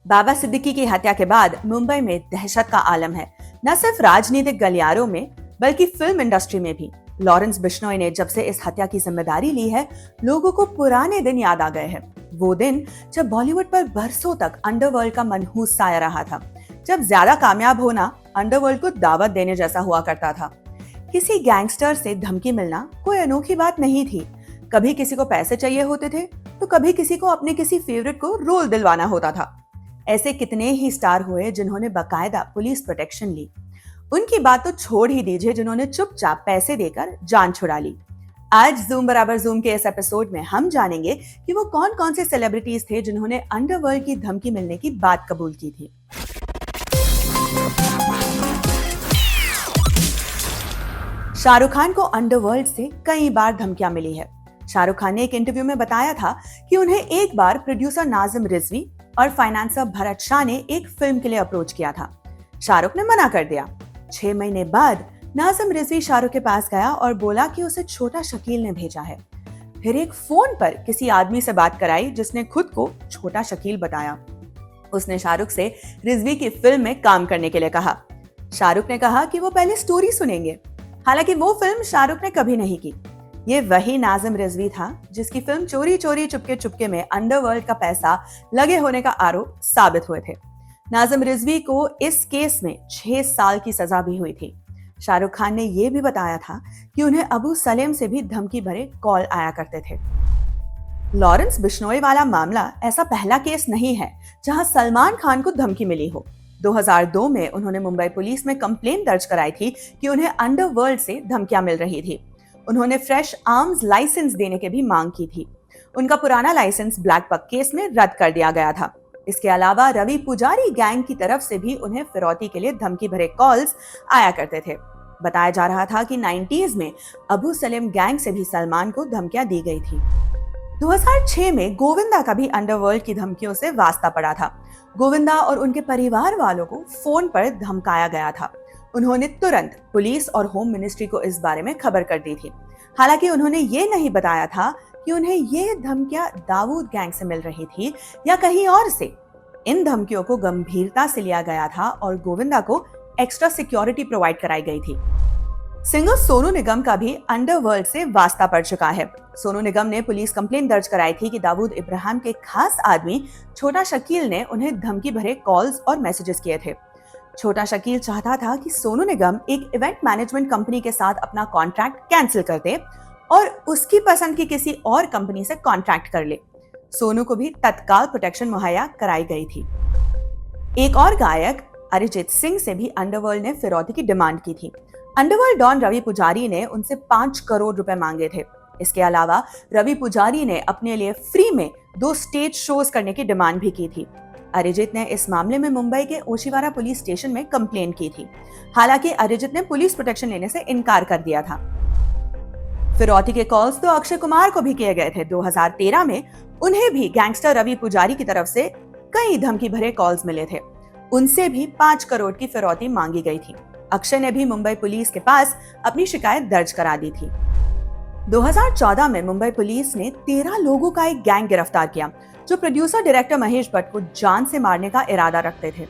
बाबा सिद्दीकी की हत्या के बाद मुंबई में दहशत का आलम है, न सिर्फ राजनीतिक गलियारों में बल्कि फिल्म इंडस्ट्री में भी। लॉरेंस बिश्नोई ने जब से इस हत्या की जिम्मेदारी ली है, लोगों को पुराने दिन याद आ गए हैं। वो दिन जब बॉलीवुड पर बरसों तक अंडरवर्ल्ड का मनहूस साया रहा था, जब ज्यादा कामयाब होना अंडरवर्ल्ड को दावत देने जैसा हुआ करता था। किसी गैंगस्टर से धमकी मिलना कोई अनोखी बात नहीं थी। कभी किसी को पैसे चाहिए होते थे, तो कभी किसी को अपने किसी फेवरेट को रोल दिलवाना होता था। ऐसे कितने ही स्टार हुए जिन्होंने बकायदा पुलिस प्रोटेक्शन ली। उनकी बात तो छोड़ ही दीजिए जिन्होंने चुपचाप पैसे देकर जान छुड़ा ली। आज जूम बराबर जूम के इस एपिसोड में हम जानेंगे कि वो कौन कौन से सेलिब्रिटीज थे जिन्होंने अंडरवर्ल्ड की धमकी मिलने की बात कबूल की थी। शाहरुख खान को अंडरवर्ल्ड से कई बार धमकियां मिली है। शाहरुख खान ने एक इंटरव्यू में बताया था कि उन्हें एक बार प्रोड्यूसर नाजिम रिजवी और फाइनेंसर भरत शाह ने एक फिल्म के लिए अप्रोच किया था। शाहरुख ने मना कर दिया। 6 महीने बाद नाजिम रिजवी शाहरुख के पास गया और बोला कि उसे छोटा शकील ने भेजा है। फिर एक फोन पर किसी आदमी से बात कराई जिसने खुद को छोटा शकील बताया। उसने शाहरुख से रिजवी की फिल्म में काम करने के लिए कहा। शाहरुख ने कहा कि वो पहले स्टोरी सुनेंगे। हालांकि वो फिल्म शाहरुख ने कभी नहीं की। ये वही नाजिम रिजवी था जिसकी फिल्म चोरी चोरी चुपके चुपके में अंडरवर्ल्ड का पैसा लगे होने का आरोप साबित हुए थे। नाजिम रिजवी को इस केस में 6 साल की सजा भी हुई थी। शाहरुख खान ने यह भी बताया था कि उन्हें अबू सलेम से भी धमकी भरे कॉल आया करते थे। लॉरेंस बिश्नोई वाला मामला ऐसा पहला केस नहीं है जहां सलमान खान को धमकी मिली हो। 2002 में उन्होंने मुंबई पुलिस में कंप्लेंट दर्ज कराई थी कि उन्हें अंडरवर्ल्ड से धमकियां मिल रही थी। उन्होंने फ्रेश आर्म्स लाइसेंस देने की भी मांग की थी। उनका पुराना लाइसेंस ब्लैक बक केस में रद्द कर दिया गया था। इसके अलावा रवि पुजारी गैंग की तरफ से भी उन्हें फिरौती के लिए धमकी भरे कॉल्स आया करते थे। बताया जा रहा था कि 90s में अबू सलेम गैंग से भी सलमान को धमकियां दी गई थी। 2006 में गोविंदा का भी अंडरवर्ल्ड की धमकियों से वास्ता पड़ा था। गोविंदा और उनके परिवार वालों को फोन पर धमकाया गया था। उन्होंने तुरंत पुलिस और होम मिनिस्ट्री को इस बारे में खबर कर दी थी। हालांकि उन्होंने ये नहीं बताया था कि उन्हें ये धमकियां दाऊद गैंग से मिल रही थी या कहीं और से। इन धमकियों को गंभीरता से लिया गया था और गोविंदा को एक्स्ट्रा सिक्योरिटी प्रोवाइड कराई गई थी। सिंगर सोनू निगम का भी अंडरवर्ल्ड से वास्ता पड़ चुका है। सोनू निगम ने पुलिस कंप्लेंट दर्ज कराई थी कि दाऊद इब्राहिम के खास आदमी छोटा शकील ने उन्हें धमकी भरे कॉल्स और मैसेजेस किए थे। छोटा शकील चाहता था कि सोनू निगम एक इवेंट मैनेजमेंट कंपनी के साथ अपना कॉन्ट्रैक्ट कैंसिल कर दे और उसकी पसंद की किसी और कंपनी से कॉन्ट्रैक्ट कर ले। सोनू को भी तत्काल प्रोटेक्शन मुहैया कराई गई थी। एक और गायक अरिजीत सिंह से भी अंडरवर्ल्ड ने फिरौती की डिमांड की थी। अंडरवर्ल्ड डॉन रवि पुजारी ने उनसे 5 करोड़ रुपए मांगे थे। इसके अलावा रवि पुजारी ने अपने लिए फ्री में 2 स्टेज शोज करने की डिमांड भी की थी। अरिजीत ने इस मामले में मुंबई के ओशिवारा पुलिस स्टेशन में कंप्लेन की थी। हालांकि अरिजीत ने पुलिस प्रोटेक्शन लेने से इनकार कर दिया था। फिरौती के कॉल्स तो अक्षय कुमार को भी किए गए थे। 2013 में उन्हें भी गैंगस्टर रवि पुजारी की तरफ से कई धमकी भरे कॉल्स मिले थे। उनसे भी 5 करोड़ की फिरौती मांगी गई थी। अक्षय ने भी मुंबई पुलिस के पास अपनी शिकायत दर्ज करा दी थी। 2014 में मुंबई पुलिस ने 13 लोगों का एक गैंग गिरफ्तार किया जो प्रोड्यूसर डायरेक्टर महेश भट्ट को जान से मारने का इरादा रखते थे।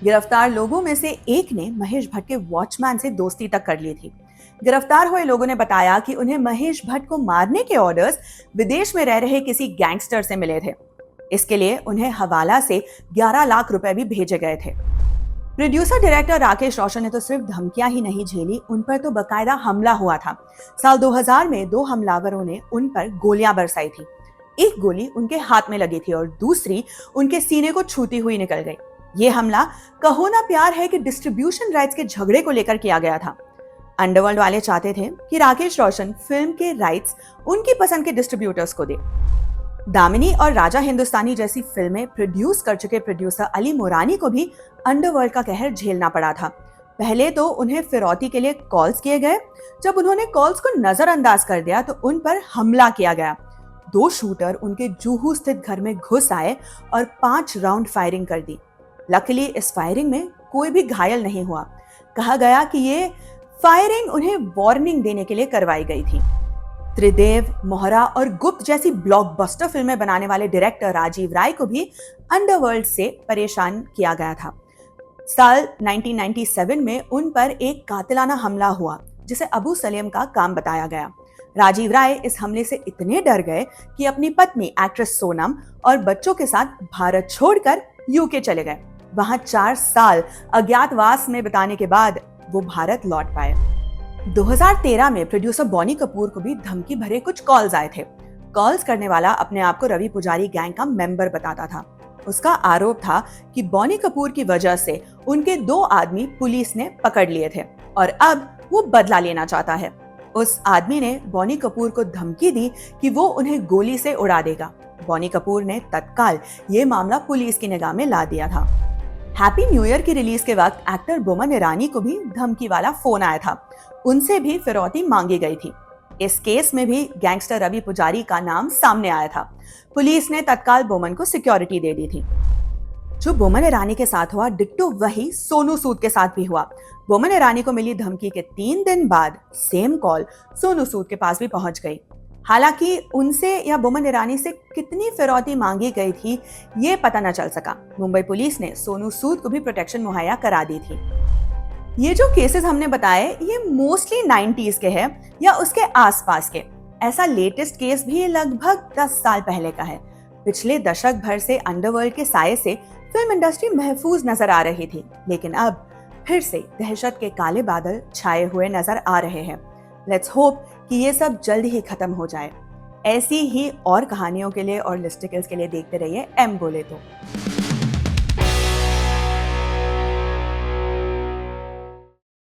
गिरफ्तार लोगों में से एक ने महेश भट्ट के वॉचमैन से दोस्ती तक कर ली थी। गिरफ्तार हुए लोगों ने बताया कि उन्हें महेश भट्ट को मारने के ऑर्डर्स विदेश में रह रहे किसी गैंगस्टर से मिले थे। इसके लिए उन्हें हवाला से 11 लाख रुपए भी भेजे गए थे। प्रोड्यूसर डायरेक्टर राकेश रोशन ने तो सिर्फ धमकियां ही नहीं झेली, उन पर तो बकायदा हमला हुआ था। साल 2000 में 2 हमलावरों ने उन पर गोलियां बरसाई थी। एक गोली उनके हाथ में लगी थी और दूसरी उनके सीने को छूती हुई निकल गई। ये हमला कहो ना प्यार है कि डिस्ट्रीब्यूशन राइट्स के झगड़े को लेकर किया गया था। अंडरवर्ल्ड वाले चाहते थे कि राकेश रोशन फिल्म के राइट्स उनकी पसंद के डिस्ट्रीब्यूटर्स को दे। दामिनी और राजा हिंदुस्तानी जैसी फिल्में प्रोड्यूस कर चुके प्रोड्यूसर अली मोरानी को भी अंडरवर्ल्ड का कहर झेलना पड़ा था। पहले तो उन्हें फिरौती के लिए कॉल्स किए गए। जब उन्होंने कॉल्स को नजरअंदाज कर दिया तो उन पर हमला किया गया। 2 शूटर उनके जूहू स्थित घर में घुस आए और 5 राउंड फायरिंग कर दी। लकीली इस फायरिंग में कोई भी घायल नहीं हुआ। कहा गया कि ये फायरिंग उन्हें वार्निंग देने के लिए करवाई गई थी। त्रिदेव, मोहरा और गुप्त जैसी ब्लॉकबस्टर फिल्में बनाने वाले डायरेक्टर राजीव राय को भी अंडरवर्ल्ड से परेशान किया गया था। साल 1997 में उन पर एक कातिलाना हमला हुआ जिसे अबू सलेम का काम बताया गया। राजीव राय इस हमले से इतने डर गए कि अपनी पत्नी एक्ट्रेस सोनम और बच्चों के साथ भारत छोड़कर यूके चले गए। वहां 4 साल अज्ञातवास में बिताने के बाद वो भारत लौट पाए। 2013 में प्रोड्यूसर बॉनी कपूर को भी धमकी भरे कुछ कॉल्स आए थे। कॉल्स करने वाला अपने आप को रवि पुजारी गैंग का मेंबर बताता था। उसका आरोप था कि बॉनी कपूर की वजह से उनके 2 आदमी पुलिस ने पकड़ लिए थे और अब वो बदला लेना चाहता है। उस आदमी ने बॉनी कपूर को धमकी दी कि वो उन्हें गोली से उड़ा देगा। बॉनी कपूर ने तत्काल ये मामला पुलिस की निगाह में ला दिया था। हैप्पी न्यू ईयर की रिलीज के वक्त एक्टर बोमन ईरानी को भी धमकी वाला फोन आया था। उनसे भी फिरौती मांगी गई थी। इस केस में भी गैंगस्टर रवि पुजारी का नाम सामने आया था। पुलिस ने तत्काल बोमन को सिक्योरिटी दे दी थी। जो बोमन ईरानी के साथ हुआ डिट्टो वही सोनू सूद के साथ भी हुआ। बोमन ईरानी को मिली धमकी के 3 दिन बाद सेम कॉल सोनू सूद के पास भी पहुंच गई। हालांकि उनसे या बोमन ईरानी से कितनी फिरौती मांगी गई थी ये पता न चल सका। मुंबई पुलिस ने सोनू सूद को भी प्रोटेक्शन मुहैया करा दी थी। ये जो केसेस हमने बताए ये मोस्टली 90s के हैं या उसके आसपास के। ऐसा लेटेस्ट केस भी लगभग 10 साल पहले का है। पिछले दशक भर से अंडरवर्ल्ड के साये से फिल्म इंडस्ट्री महफूज नजर आ रही थी, लेकिन अब फिर से दहशत के काले बादल छाए हुए नजर आ रहे हैं। लेट्स होप कि ये सब जल्द ही खत्म हो जाए। ऐसी ही और कहानियों के लिए और लिस्टिकल्स के लिए देखते रहिए एम बोले तो।